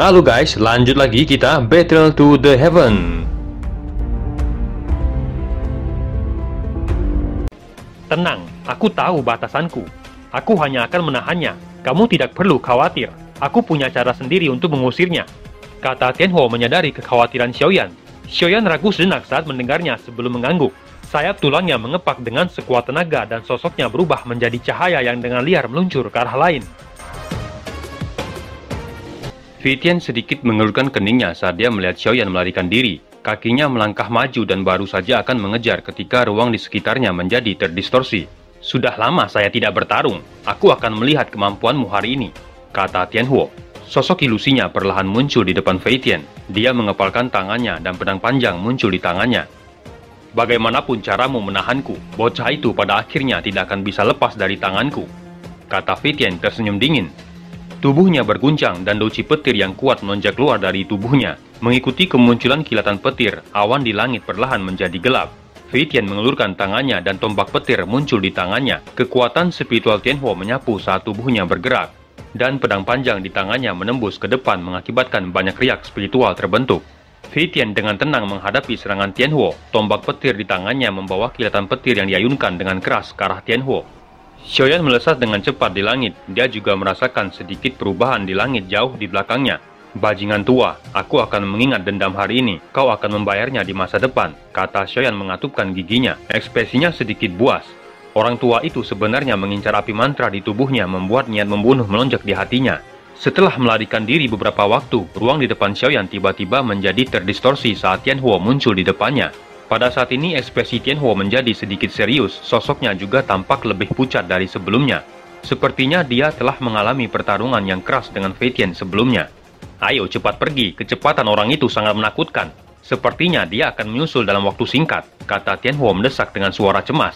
Halo guys, lanjut lagi kita Battle to the Heaven. Tenang, aku tahu batasanku. Aku hanya akan menahannya. Kamu tidak perlu khawatir. Aku punya cara sendiri untuk mengusirnya. Kata Tianhuo menyadari kekhawatiran Xiaoyan. Xiaoyan ragu sejenak saat mendengarnya sebelum mengangguk. Sayap tulangnya mengepak dengan sekuat tenaga dan sosoknya berubah menjadi cahaya yang dengan liar meluncur ke arah lain. Wei Tian sedikit mengerutkan keningnya saat dia melihat Xiaoyan melarikan diri. Kakinya melangkah maju dan baru saja akan mengejar ketika ruang di sekitarnya menjadi terdistorsi. Sudah lama saya tidak bertarung. Aku akan melihat kemampuanmu hari ini, kata Tianhuo. Sosok ilusinya perlahan muncul di depan Wei Tian. Dia mengepalkan tangannya dan pedang panjang muncul di tangannya. Bagaimanapun caramu menahanku, bocah itu pada akhirnya tidak akan bisa lepas dari tanganku, kata Wei Tian tersenyum dingin. Tubuhnya berguncang dan dauci petir yang kuat melonjak keluar dari tubuhnya. Mengikuti kemunculan kilatan petir, awan di langit perlahan menjadi gelap. Wei Tian mengelurkan tangannya dan tombak petir muncul di tangannya. Kekuatan spiritual Tianhuo menyapu saat tubuhnya bergerak. Dan pedang panjang di tangannya menembus ke depan mengakibatkan banyak riak spiritual terbentuk. Wei Tian dengan tenang menghadapi serangan Tianhuo. Tombak petir di tangannya membawa kilatan petir yang diayunkan dengan keras ke arah Tianhuo. Xiaoyan melesat dengan cepat di langit. Dia juga merasakan sedikit perubahan di langit jauh di belakangnya. Bajingan tua, aku akan mengingat dendam hari ini. Kau akan membayarnya di masa depan, kata Xiaoyan mengatupkan giginya. Ekspresinya sedikit buas. Orang tua itu sebenarnya mengincar api mantra di tubuhnya membuat niat membunuh melonjak di hatinya. Setelah melarikan diri beberapa waktu, ruang di depan Xiaoyan tiba-tiba menjadi terdistorsi saat Tianhuo muncul di depannya. Pada saat ini ekspresi Tianhuo menjadi sedikit serius, sosoknya juga tampak lebih pucat dari sebelumnya. Sepertinya dia telah mengalami pertarungan yang keras dengan Wei Tian sebelumnya. Ayo cepat pergi, kecepatan orang itu sangat menakutkan. Sepertinya dia akan menyusul dalam waktu singkat, kata Tianhuo mendesak dengan suara cemas.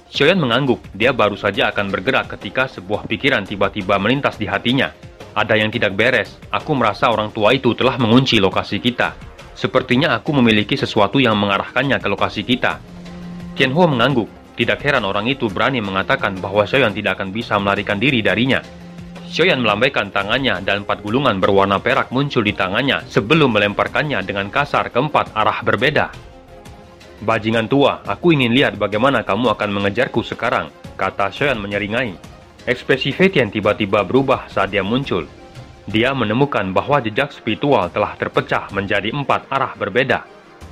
Xiaoyan mengangguk, dia baru saja akan bergerak ketika sebuah pikiran tiba-tiba melintas di hatinya. Ada yang tidak beres, aku merasa orang tua itu telah mengunci lokasi kita. Sepertinya aku memiliki sesuatu yang mengarahkannya ke lokasi kita. Tianhuo mengangguk. Tidak heran orang itu berani mengatakan bahwa Xiaoyan tidak akan bisa melarikan diri darinya. Xiaoyan melambaikan tangannya dan 4 gulungan berwarna perak muncul di tangannya sebelum melemparkannya dengan kasar ke 4 arah berbeda. Bajingan tua, aku ingin lihat bagaimana kamu akan mengejarku sekarang, kata Xiaoyan menyeringai. Ekspresi Wei Tian tiba-tiba berubah saat dia muncul. Dia menemukan bahwa jejak spiritual telah terpecah menjadi 4 arah berbeda.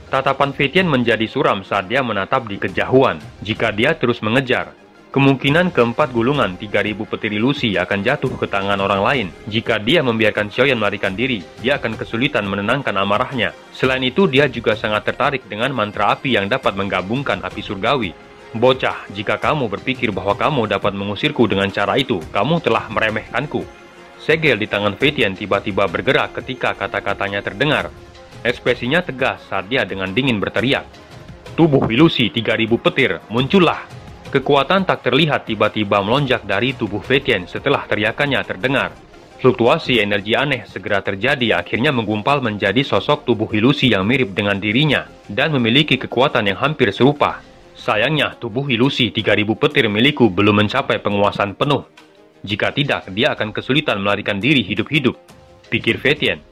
Tatapan Wei Tian menjadi suram saat dia menatap di kejauhan. Jika dia terus mengejar, kemungkinan keempat gulungan 3000 petir ilusi akan jatuh ke tangan orang lain. Jika dia membiarkan Xiaoyan melarikan diri, dia akan kesulitan menenangkan amarahnya. Selain itu, dia juga sangat tertarik dengan mantra api yang dapat menggabungkan api surgawi. Bocah, jika kamu berpikir bahwa kamu dapat mengusirku dengan cara itu, kamu telah meremehkanku. Segel di tangan Wei Tian tiba-tiba bergerak ketika kata-katanya terdengar. Ekspresinya tegas saat dia dengan dingin berteriak. Tubuh ilusi 3000 petir, muncullah. Kekuatan tak terlihat tiba-tiba melonjak dari tubuh Wei Tian setelah teriakannya terdengar. Fluktuasi energi aneh segera terjadi akhirnya menggumpal menjadi sosok tubuh ilusi yang mirip dengan dirinya dan memiliki kekuatan yang hampir serupa. Sayangnya, tubuh ilusi 3000 petir milikku belum mencapai penguasaan penuh. Jika tidak, dia akan kesulitan melarikan diri hidup-hidup, pikir Wei Tian.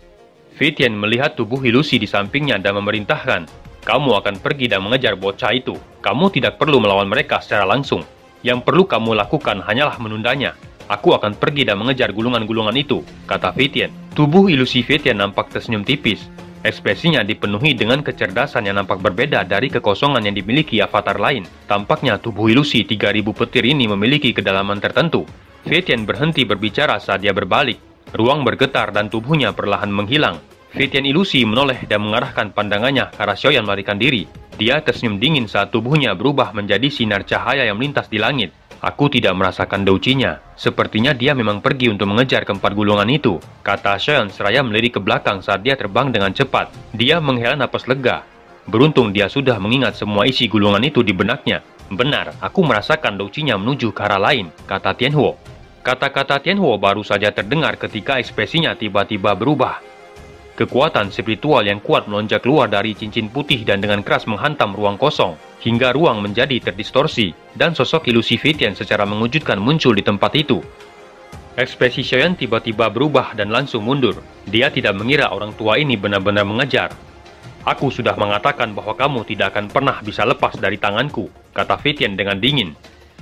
Wei Tian melihat tubuh ilusi di sampingnya dan memerintahkan, kamu akan pergi dan mengejar bocah itu. Kamu tidak perlu melawan mereka secara langsung. Yang perlu kamu lakukan hanyalah menundanya. Aku akan pergi dan mengejar gulungan-gulungan itu, kata Wei Tian. Tubuh ilusi Wei Tian nampak tersenyum tipis. Ekspresinya dipenuhi dengan kecerdasan yang nampak berbeda dari kekosongan yang dimiliki avatar lain. Tampaknya tubuh ilusi 3000 petir ini memiliki kedalaman tertentu. Wei Tian berhenti berbicara saat dia berbalik. Ruang bergetar dan tubuhnya perlahan menghilang. Wei Tian ilusi menoleh dan mengarahkan pandangannya ke arah Xiaoyan melarikan diri. Dia tersenyum dingin saat tubuhnya berubah menjadi sinar cahaya yang melintas di langit. Aku tidak merasakan daucinya. Sepertinya dia memang pergi untuk mengejar keempat gulungan itu, kata Xiaoyan seraya melirik ke belakang saat dia terbang dengan cepat. Dia menghela napas lega. Beruntung dia sudah mengingat semua isi gulungan itu di benaknya. Benar, aku merasakan daucinya menuju ke arah lain, kata Tianhuo. Kata-kata Tianhuo baru saja terdengar ketika ekspresinya tiba-tiba berubah. Kekuatan spiritual yang kuat melonjak keluar dari cincin putih dan dengan keras menghantam ruang kosong, hingga ruang menjadi terdistorsi, dan sosok ilusi Wei Tian secara mengejutkan muncul di tempat itu. Ekspresi Xiaoyan tiba-tiba berubah dan langsung mundur. Dia tidak mengira orang tua ini benar-benar mengejar. "Aku sudah mengatakan bahwa kamu tidak akan pernah bisa lepas dari tanganku," kata Fei Tian dengan dingin.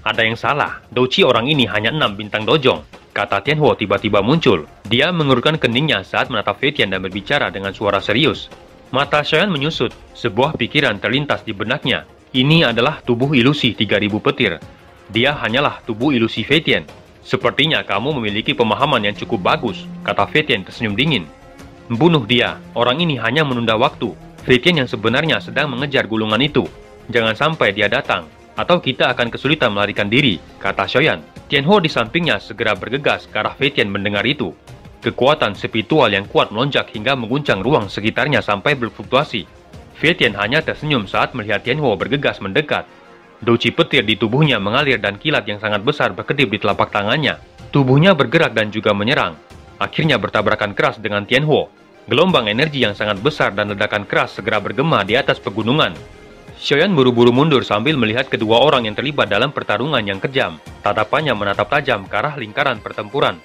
"Ada yang salah, Douci orang ini hanya 6 bintang dojong," kata Tianhuo tiba-tiba muncul. Dia menggerutkan keningnya saat menatap Fei Tian dan berbicara dengan suara serius. Mata Xiaoyan menyusut, sebuah pikiran terlintas di benaknya. Ini adalah tubuh ilusi 3000 petir. Dia hanyalah tubuh ilusi Fei Tian. "Sepertinya kamu memiliki pemahaman yang cukup bagus," kata Fei Tian tersenyum dingin. "Bunuh dia, orang ini hanya menunda waktu." Fei Tian yang sebenarnya sedang mengejar gulungan itu. "Jangan sampai dia datang, atau kita akan kesulitan melarikan diri," kata Xiaoyan. Tianhuo di sampingnya segera bergegas ke arah Fei Tian mendengar itu. Kekuatan spiritual yang kuat melonjak hingga mengguncang ruang sekitarnya sampai berfluktuasi. Fei Tian hanya tersenyum saat melihat Tianhuo bergegas mendekat. Douci petir di tubuhnya mengalir dan kilat yang sangat besar berkedip di telapak tangannya. Tubuhnya bergerak dan juga menyerang. Akhirnya bertabrakan keras dengan Tianhuo. Gelombang energi yang sangat besar dan ledakan keras segera bergema di atas pegunungan. Xiaoyan buru-buru mundur sambil melihat kedua orang yang terlibat dalam pertarungan yang kejam. Tatapannya menatap tajam ke arah lingkaran pertempuran.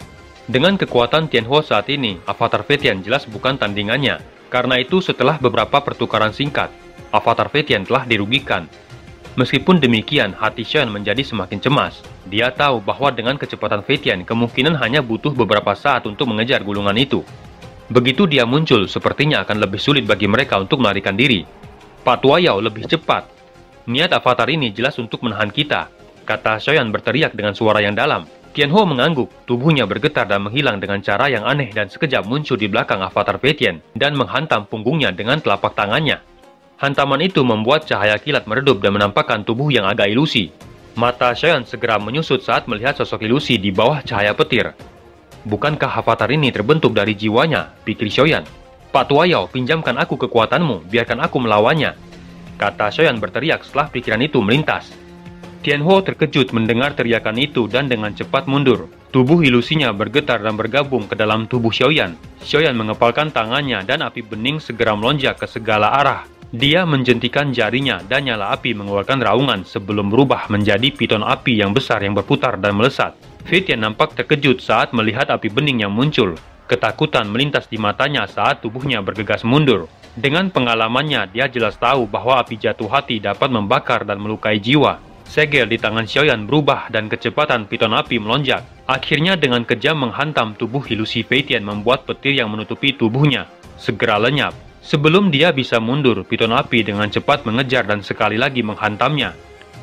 Dengan kekuatan Tianhuo saat ini, avatar Fei Tian jelas bukan tandingannya. Karena itu setelah beberapa pertukaran singkat, avatar Fei Tian telah dirugikan. Meskipun demikian, hati Xiaoyan menjadi semakin cemas. Dia tahu bahwa dengan kecepatan Fei Tian, kemungkinan hanya butuh beberapa saat untuk mengejar gulungan itu. Begitu dia muncul, sepertinya akan lebih sulit bagi mereka untuk melarikan diri. "Pak Tua Yao lebih cepat. Niat avatar ini jelas untuk menahan kita," kata Xiaoyan berteriak dengan suara yang dalam. Tianhuo mengangguk, tubuhnya bergetar dan menghilang dengan cara yang aneh dan sekejap muncul di belakang avatar Fei Tian dan menghantam punggungnya dengan telapak tangannya. Hantaman itu membuat cahaya kilat meredup dan menampakkan tubuh yang agak ilusi. Mata Xiaoyan segera menyusut saat melihat sosok ilusi di bawah cahaya petir. Bukankah avatar ini terbentuk dari jiwanya, pikir Xiaoyan. "Pak Tua Yao, pinjamkan aku kekuatanmu, biarkan aku melawannya," kata Xiaoyan berteriak setelah pikiran itu melintas. Tianhuo terkejut mendengar teriakan itu dan dengan cepat mundur. Tubuh ilusinya bergetar dan bergabung ke dalam tubuh Xiaoyan. Xiaoyan mengepalkan tangannya dan api bening segera melonjak ke segala arah. Dia menjentikan jarinya dan nyala api mengeluarkan raungan sebelum berubah menjadi piton api yang besar yang berputar dan melesat. Fei Tian nampak terkejut saat melihat api bening yang muncul. Ketakutan melintas di matanya saat tubuhnya bergegas mundur. Dengan pengalamannya, dia jelas tahu bahwa api jatuh hati dapat membakar dan melukai jiwa. Segel di tangan Xiaoyan berubah dan kecepatan piton api melonjak. Akhirnya dengan kejam menghantam tubuh ilusi Fei Tian membuat petir yang menutupi tubuhnya segera lenyap. Sebelum dia bisa mundur, piton api dengan cepat mengejar dan sekali lagi menghantamnya.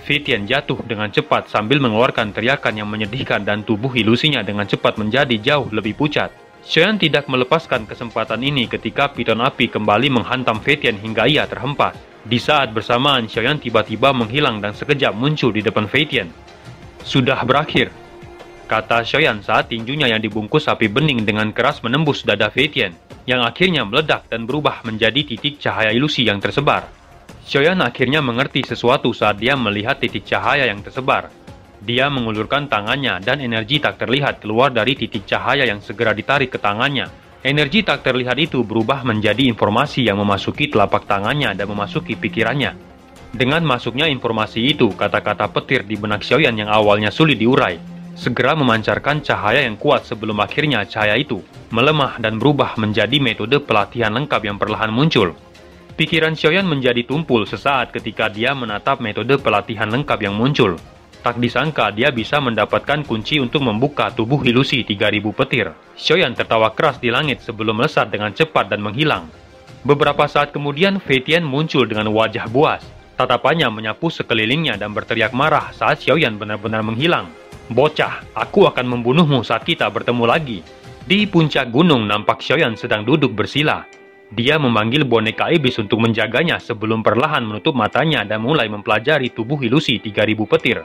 Fei Tian jatuh dengan cepat sambil mengeluarkan teriakan yang menyedihkan dan tubuh ilusinya dengan cepat menjadi jauh lebih pucat. Xiaoyan tidak melepaskan kesempatan ini ketika piton api kembali menghantam Fei Tian hingga ia terhempas. Di saat bersamaan, Xiaoyan tiba-tiba menghilang dan sekejap muncul di depan Fei Tian. "Sudah berakhir," kata Xiaoyan saat tinjunya yang dibungkus api bening dengan keras menembus dada Fei Tian, yang akhirnya meledak dan berubah menjadi titik cahaya ilusi yang tersebar. Xiaoyan akhirnya mengerti sesuatu saat dia melihat titik cahaya yang tersebar. Dia mengulurkan tangannya dan energi tak terlihat keluar dari titik cahaya yang segera ditarik ke tangannya. Energi tak terlihat itu berubah menjadi informasi yang memasuki telapak tangannya dan memasuki pikirannya. Dengan masuknya informasi itu, kata-kata petir di benak Xiaoyan yang awalnya sulit diurai, segera memancarkan cahaya yang kuat sebelum akhirnya cahaya itu melemah dan berubah menjadi metode pelatihan lengkap yang perlahan muncul. Pikiran Xiaoyan menjadi tumpul sesaat ketika dia menatap metode pelatihan lengkap yang muncul. Tak disangka dia bisa mendapatkan kunci untuk membuka tubuh ilusi 3000 petir. Xiaoyan tertawa keras di langit sebelum melesat dengan cepat dan menghilang. Beberapa saat kemudian Fei Tian muncul dengan wajah buas. Tatapannya menyapu sekelilingnya dan berteriak marah saat Xiaoyan benar-benar menghilang. "Bocah, aku akan membunuhmu saat kita bertemu lagi." Di puncak gunung nampak Xiaoyan sedang duduk bersila. Dia memanggil boneka iblis untuk menjaganya sebelum perlahan menutup matanya dan mulai mempelajari tubuh ilusi 3000 petir.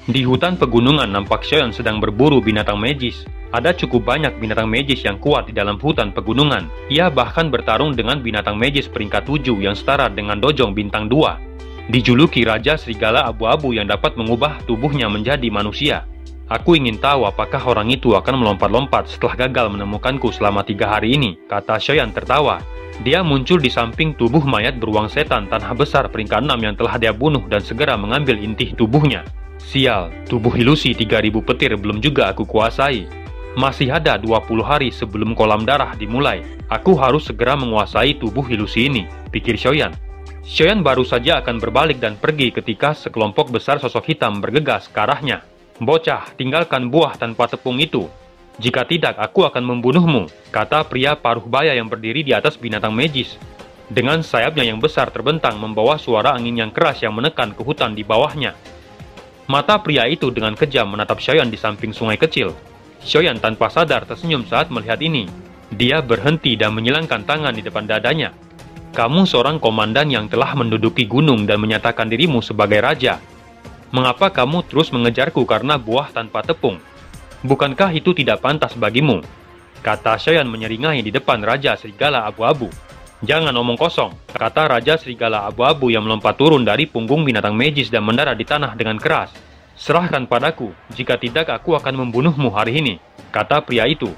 Di hutan pegunungan nampak Xiaoyan sedang berburu binatang magis. Ada cukup banyak binatang magis yang kuat di dalam hutan pegunungan. Ia bahkan bertarung dengan binatang magis peringkat 7 yang setara dengan Dojong bintang 2. Dijuluki Raja Serigala Abu-Abu yang dapat mengubah tubuhnya menjadi manusia. "Aku ingin tahu apakah orang itu akan melompat-lompat setelah gagal menemukanku selama 3 hari ini," kata Xiaoyan tertawa. Dia muncul di samping tubuh mayat beruang setan tanah besar peringkat 6 yang telah dia bunuh dan segera mengambil intih tubuhnya. Sial, tubuh ilusi 3000 petir belum juga aku kuasai. Masih ada 20 hari sebelum kolam darah dimulai. Aku harus segera menguasai tubuh ilusi ini, pikir Xiaoyan. Xiaoyan baru saja akan berbalik dan pergi ketika sekelompok besar sosok hitam bergegas ke arahnya. Bocah, tinggalkan buah tanpa tepung itu. Jika tidak, aku akan membunuhmu, kata pria paruh baya yang berdiri di atas binatang magis. Dengan sayapnya yang besar terbentang membawa suara angin yang keras yang menekan ke hutan di bawahnya. Mata pria itu dengan kejam menatap Xiaoyan di samping sungai kecil. Xiaoyan tanpa sadar tersenyum saat melihat ini. Dia berhenti dan menyilangkan tangan di depan dadanya. Kamu seorang komandan yang telah menduduki gunung dan menyatakan dirimu sebagai raja. Mengapa kamu terus mengejarku karena buah tanpa tepung? Bukankah itu tidak pantas bagimu? Kata Xiaoyan menyeringai di depan Raja Serigala Abu-Abu. Jangan omong kosong, kata Raja Serigala Abu-Abu yang melompat turun dari punggung binatang magis dan mendarat di tanah dengan keras. Serahkan padaku, jika tidak aku akan membunuhmu hari ini, kata pria itu.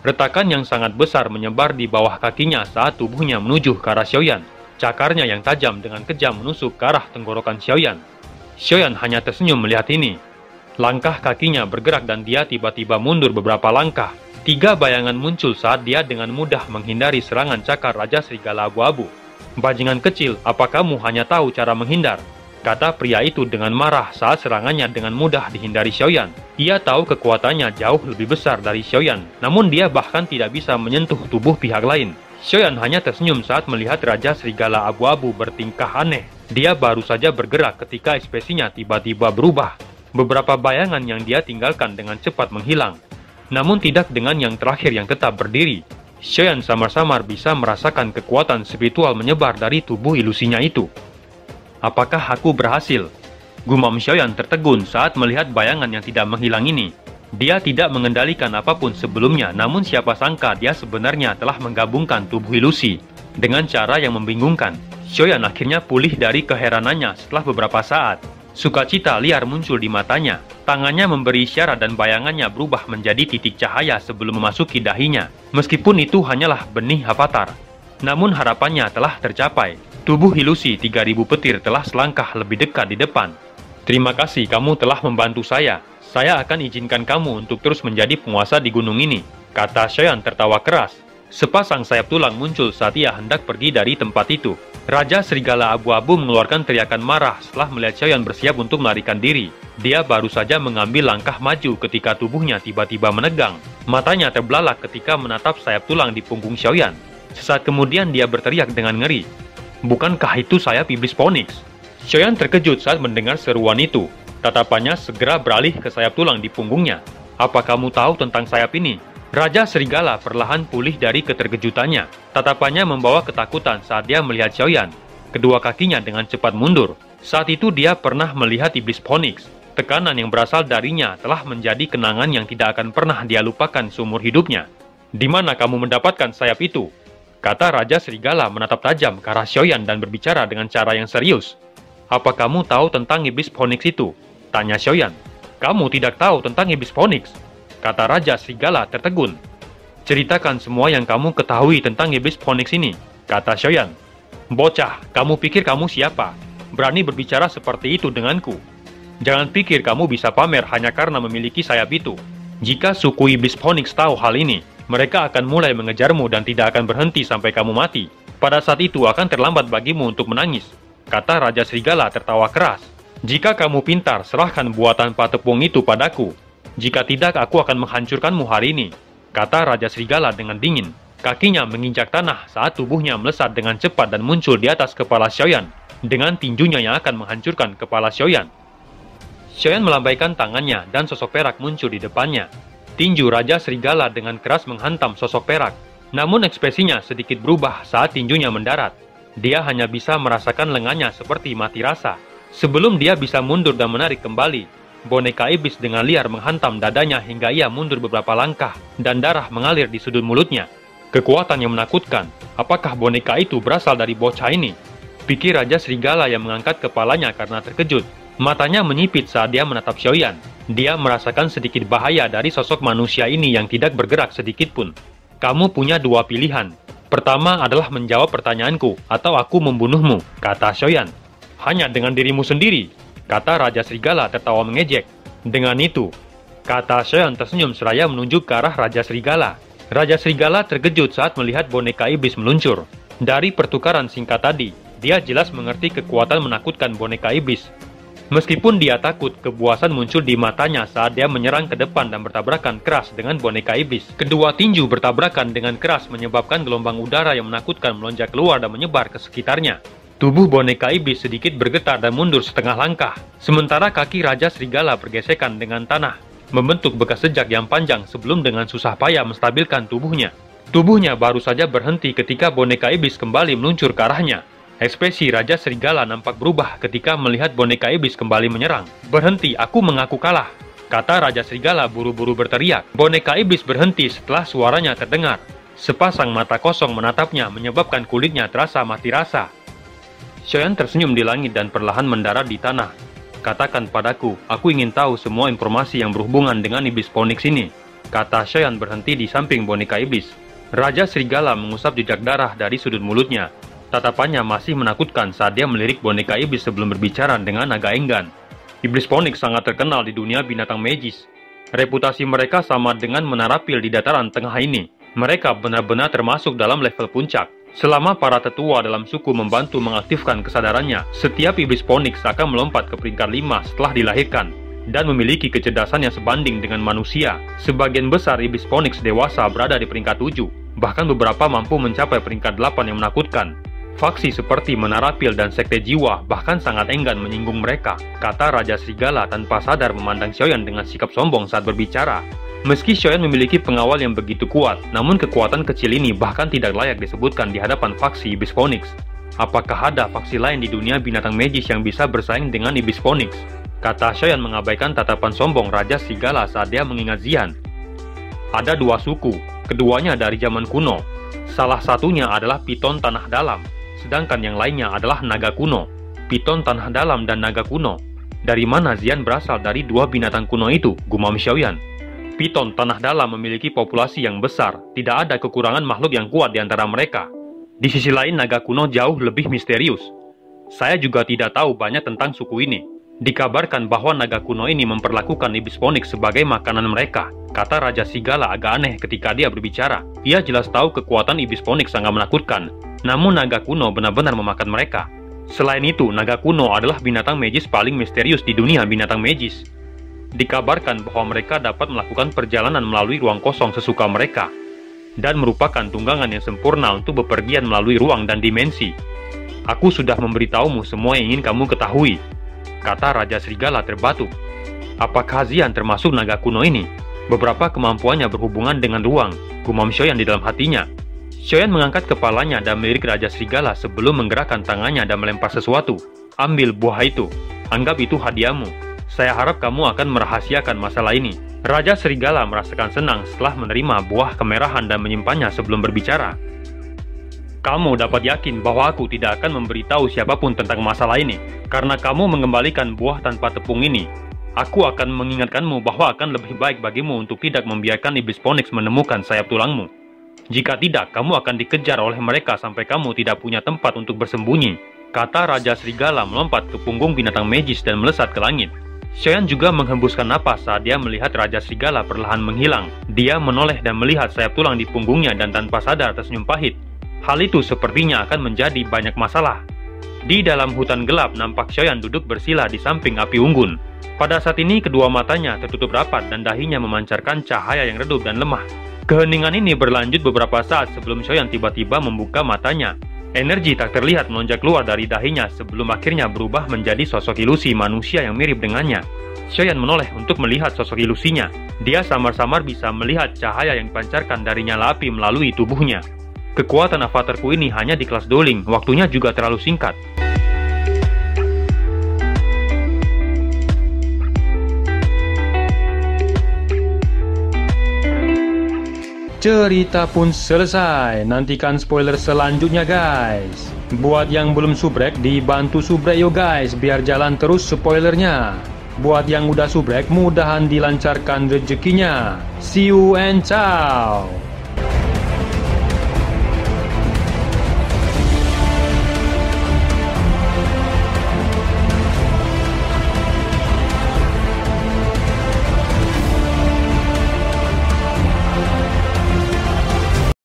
Retakan yang sangat besar menyebar di bawah kakinya saat tubuhnya menuju ke arah Xiaoyan. Cakarnya yang tajam dengan kejam menusuk ke arah tenggorokan Xiaoyan. Xiaoyan hanya tersenyum melihat ini. Langkah kakinya bergerak dan dia tiba-tiba mundur beberapa langkah. 3 bayangan muncul saat dia dengan mudah menghindari serangan cakar Raja Serigala Abu-Abu. Bajingan kecil, apa kamu hanya tahu cara menghindar? Kata pria itu dengan marah saat serangannya dengan mudah dihindari Xiaoyan. Ia tahu kekuatannya jauh lebih besar dari Xiaoyan, namun dia bahkan tidak bisa menyentuh tubuh pihak lain. Xiaoyan hanya tersenyum saat melihat Raja Serigala Abu-Abu bertingkah aneh. Dia baru saja bergerak ketika ekspresinya tiba-tiba berubah. Beberapa bayangan yang dia tinggalkan dengan cepat menghilang. Namun tidak dengan yang terakhir yang tetap berdiri. Xiaoyan samar-samar bisa merasakan kekuatan spiritual menyebar dari tubuh ilusinya itu. Apakah aku berhasil? Gumam Xiaoyan tertegun saat melihat bayangan yang tidak menghilang ini. Dia tidak mengendalikan apapun sebelumnya, namun siapa sangka dia sebenarnya telah menggabungkan tubuh ilusi. Dengan cara yang membingungkan, Xiaoyan akhirnya pulih dari keheranannya setelah beberapa saat. Sukacita liar muncul di matanya. Tangannya memberi isyarat dan bayangannya berubah menjadi titik cahaya sebelum memasuki dahinya. Meskipun itu hanyalah benih avatar. Namun harapannya telah tercapai. Tubuh ilusi 3000 petir telah selangkah lebih dekat di depan. Terima kasih kamu telah membantu saya. Saya akan izinkan kamu untuk terus menjadi penguasa di gunung ini, kata Xiaoyan tertawa keras. Sepasang sayap tulang muncul saat ia hendak pergi dari tempat itu. Raja Serigala Abu-Abu mengeluarkan teriakan marah setelah melihat Xiaoyan bersiap untuk melarikan diri. Dia baru saja mengambil langkah maju ketika tubuhnya tiba-tiba menegang. Matanya terbelalak ketika menatap sayap tulang di punggung Xiaoyan. Sesaat kemudian dia berteriak dengan ngeri. Bukankah itu sayap iblis Phoenix? Xiaoyan terkejut saat mendengar seruan itu. Tatapannya segera beralih ke sayap tulang di punggungnya. Apa kamu tahu tentang sayap ini? Raja Serigala perlahan pulih dari keterkejutannya. Tatapannya membawa ketakutan saat dia melihat Xiaoyan. Kedua kakinya dengan cepat mundur. Saat itu dia pernah melihat iblis Phoenix. Tekanan yang berasal darinya telah menjadi kenangan yang tidak akan pernah dia lupakan seumur hidupnya. Di mana kamu mendapatkan sayap itu? Kata Raja Serigala menatap tajam ke arah Xiaoyan dan berbicara dengan cara yang serius. Apa kamu tahu tentang iblis Phoenix itu? Tanya Xiaoyan. Kamu tidak tahu tentang iblis Phoenix? Kata Raja Serigala tertegun. Ceritakan semua yang kamu ketahui tentang iblis Phoenix ini, kata Xiaoyan. Bocah, kamu pikir kamu siapa? Berani berbicara seperti itu denganku? Jangan pikir kamu bisa pamer hanya karena memiliki sayap itu. Jika suku iblis Phoenix tahu hal ini, mereka akan mulai mengejarmu dan tidak akan berhenti sampai kamu mati. Pada saat itu akan terlambat bagimu untuk menangis, kata Raja Serigala tertawa keras. Jika kamu pintar, serahkan buah tanpa tepung itu padaku. Jika tidak, aku akan menghancurkanmu hari ini, kata Raja Serigala dengan dingin. Kakinya menginjak tanah saat tubuhnya melesat dengan cepat dan muncul di atas kepala Xiaoyan, dengan tinjunya yang akan menghancurkan kepala Xiaoyan. Xiaoyan melambaikan tangannya dan sosok perak muncul di depannya. Tinju Raja Serigala dengan keras menghantam sosok perak. Namun ekspresinya sedikit berubah saat tinjunya mendarat. Dia hanya bisa merasakan lengannya seperti mati rasa. Sebelum dia bisa mundur dan menarik kembali, boneka iblis dengan liar menghantam dadanya hingga ia mundur beberapa langkah dan darah mengalir di sudut mulutnya. Kekuatan yang menakutkan. Apakah boneka itu berasal dari bocah ini? Pikir Raja Serigala yang mengangkat kepalanya karena terkejut. Matanya menyipit saat dia menatap Xiaoyan. Dia merasakan sedikit bahaya dari sosok manusia ini yang tidak bergerak sedikit pun. Kamu punya dua pilihan. Pertama adalah menjawab pertanyaanku atau aku membunuhmu, kata Xiaoyan. Hanya dengan dirimu sendiri. kata Raja Serigala tertawa mengejek. Dengan itu, kata Xiaoyan tersenyum seraya menunjuk ke arah Raja Serigala. Raja Serigala terkejut saat melihat boneka iblis meluncur. Dari pertukaran singkat tadi, dia jelas mengerti kekuatan menakutkan boneka iblis. Meskipun dia takut, kepuasan muncul di matanya saat dia menyerang ke depan dan bertabrakan keras dengan boneka iblis. Kedua tinju bertabrakan dengan keras menyebabkan gelombang udara yang menakutkan melonjak keluar dan menyebar ke sekitarnya. Tubuh boneka iblis sedikit bergetar dan mundur setengah langkah, sementara kaki Raja Serigala bergesekan dengan tanah, membentuk bekas jejak yang panjang sebelum dengan susah payah menstabilkan tubuhnya. Tubuhnya baru saja berhenti ketika boneka iblis kembali meluncur ke arahnya. Ekspresi Raja Serigala nampak berubah ketika melihat boneka iblis kembali menyerang. "Berhenti, aku mengaku kalah," kata Raja Serigala buru-buru berteriak. Boneka iblis berhenti setelah suaranya terdengar. Sepasang mata kosong menatapnya menyebabkan kulitnya terasa mati rasa. Xiaoyan tersenyum di langit dan perlahan mendarat di tanah. "Katakan padaku, aku ingin tahu semua informasi yang berhubungan dengan iblis Phoenix ini," kata Xiaoyan berhenti di samping boneka iblis. Raja Serigala mengusap jejak darah dari sudut mulutnya. Tatapannya masih menakutkan saat dia melirik boneka iblis sebelum berbicara dengan agak enggan. Iblis Phoenix sangat terkenal di dunia binatang magis. Reputasi mereka sama dengan menara pil di dataran tengah ini. Mereka benar-benar termasuk dalam level puncak. Selama para tetua dalam suku membantu mengaktifkan kesadarannya, setiap iblis Phoenix akan melompat ke peringkat 5 setelah dilahirkan dan memiliki kecerdasan yang sebanding dengan manusia. Sebagian besar iblis Phoenix dewasa berada di peringkat 7, bahkan beberapa mampu mencapai peringkat 8 yang menakutkan. Faksi seperti Menara Pil dan Sekte Jiwa bahkan sangat enggan menyinggung mereka, kata Raja Serigala tanpa sadar memandang Xiaoyan dengan sikap sombong saat berbicara. Meski Xiaoyan memiliki pengawal yang begitu kuat, namun kekuatan kecil ini bahkan tidak layak disebutkan di hadapan faksi Iblis Phoenix. Apakah ada faksi lain di dunia binatang magis yang bisa bersaing dengan Iblis Phoenix? Kata Xiaoyan mengabaikan tatapan sombong Raja Serigala saat dia mengingat Xian. Ada dua suku, keduanya dari zaman kuno. Salah satunya adalah Piton Tanah Dalam, sedangkan yang lainnya adalah naga kuno. Piton Tanah Dalam dan naga kuno. Dari mana Xian berasal dari dua binatang kuno itu? Gumam Xiaoyan. Piton Tanah Dalam memiliki populasi yang besar, tidak ada kekurangan makhluk yang kuat di antara mereka. Di sisi lain, naga kuno jauh lebih misterius. Saya juga tidak tahu banyak tentang suku ini. Dikabarkan bahwa naga kuno ini memperlakukan Iblis Phoenix sebagai makanan mereka, kata Raja Serigala agak aneh ketika dia berbicara. Ia jelas tahu kekuatan Iblis Phoenix sangat menakutkan, namun naga kuno benar-benar memakan mereka. Selain itu, naga kuno adalah binatang magis paling misterius di dunia binatang magis. Dikabarkan bahwa mereka dapat melakukan perjalanan melalui ruang kosong sesuka mereka, dan merupakan tunggangan yang sempurna untuk bepergian melalui ruang dan dimensi. Aku sudah memberitahumu semua yang ingin kamu ketahui, kata Raja Serigala terbatuk. Apakah Xian termasuk naga kuno ini? Beberapa kemampuannya berhubungan dengan ruang, gumam Xiaoyan di dalam hatinya. Xiaoyan mengangkat kepalanya dan melirik Raja Serigala sebelum menggerakkan tangannya dan melempar sesuatu. Ambil buah itu, anggap itu hadiahmu. Saya harap kamu akan merahasiakan masalah ini. Raja Serigala merasakan senang setelah menerima buah kemerahan dan menyimpannya sebelum berbicara. Kamu dapat yakin bahwa aku tidak akan memberitahu siapapun tentang masalah ini, karena kamu mengembalikan buah tanpa tepung ini. Aku akan mengingatkanmu bahwa akan lebih baik bagimu untuk tidak membiarkan Iblis Phoenix menemukan sayap tulangmu. Jika tidak, kamu akan dikejar oleh mereka sampai kamu tidak punya tempat untuk bersembunyi, kata Raja Serigala melompat ke punggung binatang magis dan melesat ke langit. Xiaoyan juga menghembuskan napas saat dia melihat Raja Serigala perlahan menghilang. Dia menoleh dan melihat sayap tulang di punggungnya dan tanpa sadar tersenyum pahit. Hal itu sepertinya akan menjadi banyak masalah. Di dalam hutan gelap, nampak Xiaoyan duduk bersila di samping api unggun. Pada saat ini, kedua matanya tertutup rapat dan dahinya memancarkan cahaya yang redup dan lemah. Keheningan ini berlanjut beberapa saat sebelum Xiaoyan tiba-tiba membuka matanya. Energi tak terlihat melonjak keluar dari dahinya sebelum akhirnya berubah menjadi sosok ilusi manusia yang mirip dengannya. Xiaoyan menoleh untuk melihat sosok ilusinya. Dia samar-samar bisa melihat cahaya yang dipancarkan dari nyala api melalui tubuhnya. Kekuatan avatarku ini hanya di kelas dueling, waktunya juga terlalu singkat. Cerita pun selesai, nantikan spoiler selanjutnya guys. Buat yang belum subrek, dibantu subrek yo guys, biar jalan terus spoilernya. Buat yang udah subrek, mudahan dilancarkan rezekinya. See you and ciao.